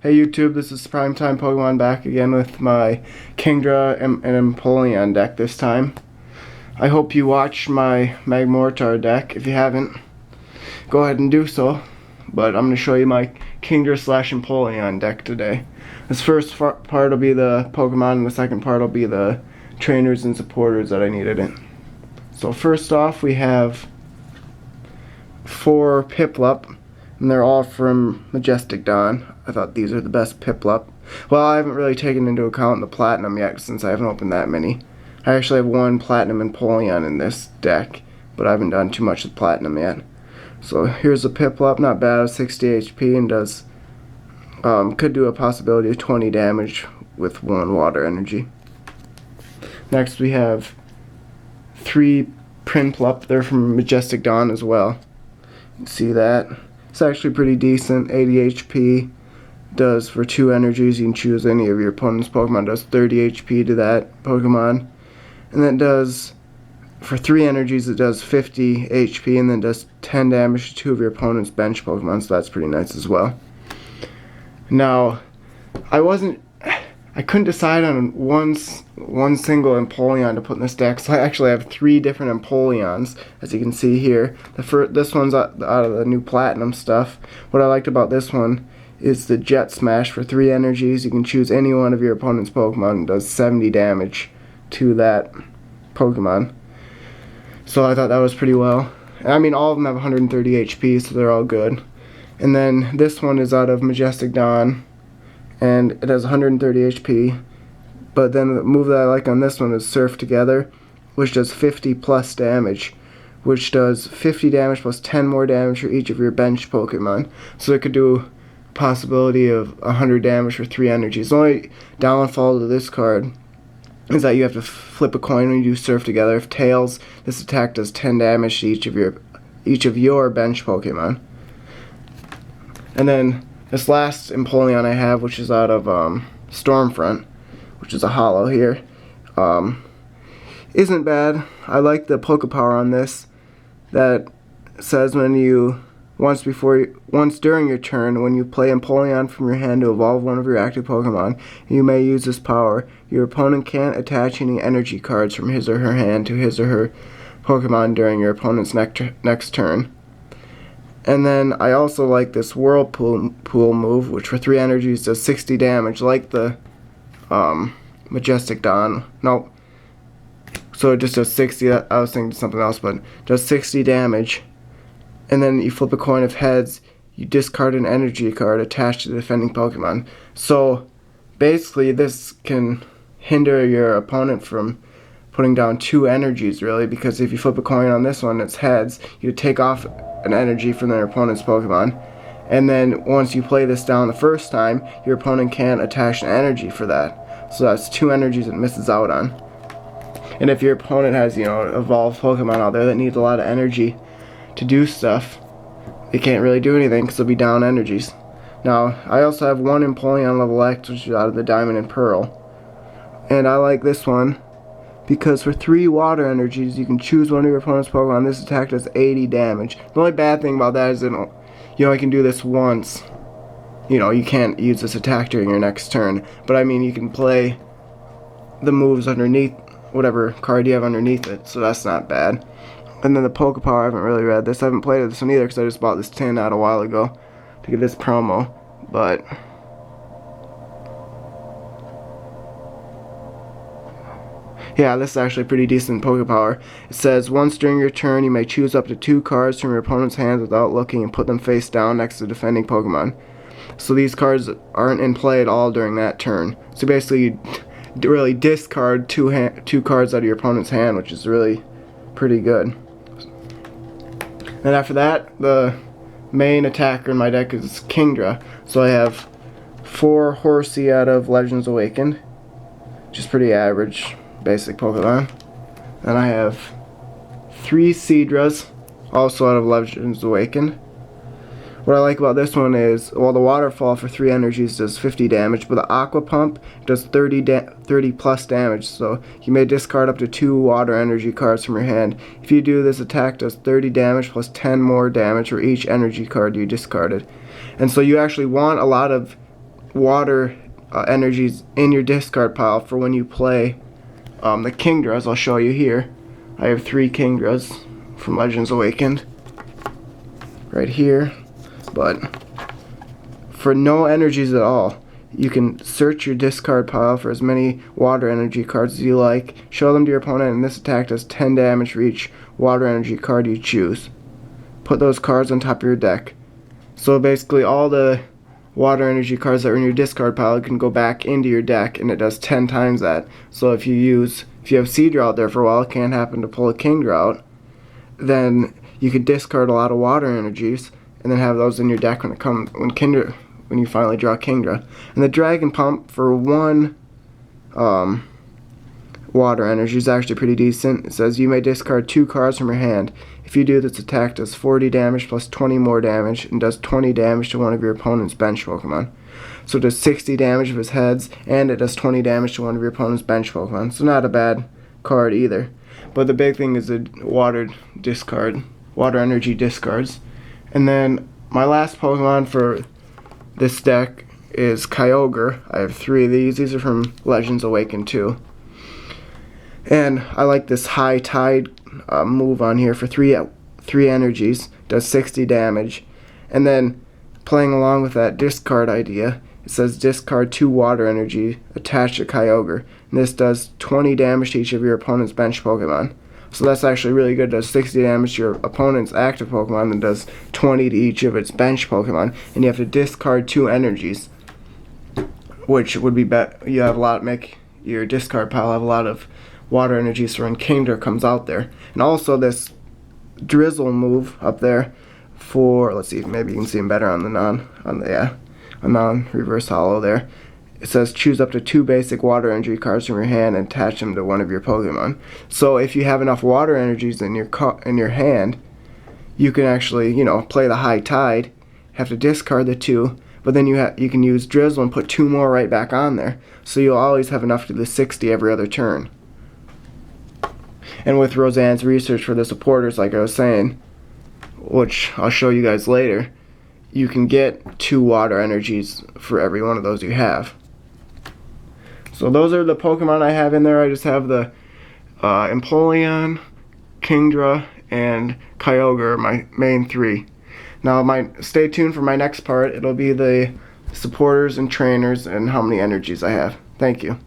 Hey YouTube, this is PrimetimePokemon back again with my Kingdra and Empoleon deck this time. I hope you watched my Magmortar deck. If you haven't, go ahead and do so. But I'm going to show you my Kingdra / Empoleon deck today. This first part will be the Pokemon and the second part will be the trainers and supporters that I needed in. So first off we have 4 Piplup. And they're all from Majestic Dawn. I thought these are the best Piplup. Well, I haven't really taken into account the Platinum yet since I haven't opened that many. I actually have 1 Platinum Empoleon in this deck, but I haven't done too much with Platinum yet. So here's a Piplup, not bad, 60 HP and does could do a possibility of 20 damage with 1 water energy. Next we have 3 Prinplup. They're from Majestic Dawn as well. You can see that. It's actually pretty decent. 80 HP, does for 2 energies. You can choose any of your opponent's Pokemon. Does 30 HP to that Pokemon, and then does for 3 energies. It does 50 HP, and then does 10 damage to 2 of your opponent's bench Pokemon. So that's pretty nice as well. Now, I couldn't decide on one single Empoleon to put in this deck, so I actually have 3 different Empoleons, as you can see here. This one's out of the new Platinum stuff. What I liked about this one is the Jet Smash for 3 energies. You can choose any one of your opponent's Pokemon and does 70 damage to that Pokemon. So I thought that was pretty well. I mean, all of them have 130 HP, so they're all good. And then this one is out of Majestic Dawn, and it has 130 HP, but then the move that I like on this one is Surf Together, which does 50 plus damage, which does 50 damage plus 10 more damage for each of your bench Pokemon. So it could do a possibility of 100 damage for 3 energies. The only downfall to this card is that you have to flip a coin when you do Surf Together. If tails, this attack does 10 damage to each of your bench Pokemon. And then this last Empoleon I have, which is out of Stormfront, which is a holo here, isn't bad. I like the Pokepower on this that says once during your turn, when you play Empoleon from your hand to evolve one of your active Pokemon, you may use this power. Your opponent can't attach any energy cards from his or her hand to his or her Pokemon during your opponent's next turn. And then I also like this Whirlpool move, which for 3 energies does 60 damage, like the Majestic Dawn. Nope. So it just does 60. I was thinking something else, but does 60 damage. And then you flip a coin of heads, you discard an energy card attached to the defending Pokemon. So basically this can hinder your opponent from putting down 2 energies, really, because if you flip a coin on this one, it's heads, you take off an energy from their opponent's Pokemon, and then once you play this down the first time, your opponent can't attach an energy for that. So that's 2 energies it misses out on. And if your opponent has, evolved Pokemon out there that needs a lot of energy to do stuff, they can't really do anything because they'll be down energies. Now, I also have 1 Empoleon level X, which is out of the Diamond and Pearl. And I like this one because for 3 water energies, you can choose one of your opponent's Pokemon. This attack does 80 damage. The only bad thing about that is that you only can do this once. You can't use this attack during your next turn. But I mean, you can play the moves underneath whatever card you have underneath it, so that's not bad. And then the Pokepower, I haven't really read this. I haven't played this one either because I just bought this tin out a while ago to get this promo. But yeah, this is actually pretty decent Pokepower. It says, once during your turn, you may choose up to 2 cards from your opponent's hands without looking and put them face down next to defending Pokemon. So these cards aren't in play at all during that turn. So basically, you really discard 2 cards out of your opponent's hand, which is really pretty good. And after that, the main attacker in my deck is Kingdra. So I have 4 Horsey out of Legends Awakened, which is pretty average. Basic Pokemon. Then I have 3 Seadras, also out of Legends Awakened. What I like about this one is, well, the Waterfall for 3 energies does 50 damage, but the Aqua Pump does 30 plus damage, so you may discard up to 2 water energy cards from your hand. If you do, this attack does 30 damage plus 10 more damage for each energy card you discarded. And so you actually want a lot of water energies in your discard pile for when you play the Kingdras. I'll show you here. I have 3 Kingdras from Legends Awakened right here, but for no energies at all, you can search your discard pile for as many water energy cards as you like, show them to your opponent, and this attack does 10 damage for each water energy card you choose. Put those cards on top of your deck. So basically all the water energy cards that are in your discard pile can go back into your deck, and it does 10 times that. So if you have Seadra out there for a while, can't happen to pull a Kingdra out, then you could discard a lot of water energies and then have those in your deck when you finally draw Kingdra. And the Dragon Pump for 1 water energy is actually pretty decent. It says you may discard 2 cards from your hand. If you do, this attack does 40 damage plus 20 more damage and does 20 damage to one of your opponent's bench Pokemon. So it does 60 damage of his heads, and it does 20 damage to one of your opponent's bench Pokemon. So not a bad card either. But the big thing is the water energy discards. And then my last Pokemon for this deck is Kyogre. I have 3 of these. These are from Legends Awakened too. And I like this High Tide move on here for 3 energies. Does 60 damage. And then playing along with that discard idea, it says discard 2 water energy attached to Kyogre. And this does 20 damage to each of your opponent's bench Pokemon. So that's actually really good. It does 60 damage to your opponent's active Pokemon and does 20 to each of its bench Pokemon. And you have to discard 2 energies, which would be you have a lot, make your discard pile have a lot of water energies for when Kingdra comes out there. And also this Drizzle move up there for, let's see, maybe you can see him better on the non-reverse holo there. It says choose up to 2 basic water energy cards from your hand and attach them to one of your Pokemon. So if you have enough water energies in your hand, you can actually, play the High Tide, have to discard the 2, but then you can use Drizzle and put 2 more right back on there. So you'll always have enough to do the 60 every other turn. And with Roseanne's research for the supporters, like I was saying, which I'll show you guys later, you can get 2 water energies for every one of those you have. So those are the Pokemon I have in there. I just have the Empoleon, Kingdra, and Kyogre, my main 3. Now stay tuned for my next part. It'll be the supporters and trainers and how many energies I have. Thank you.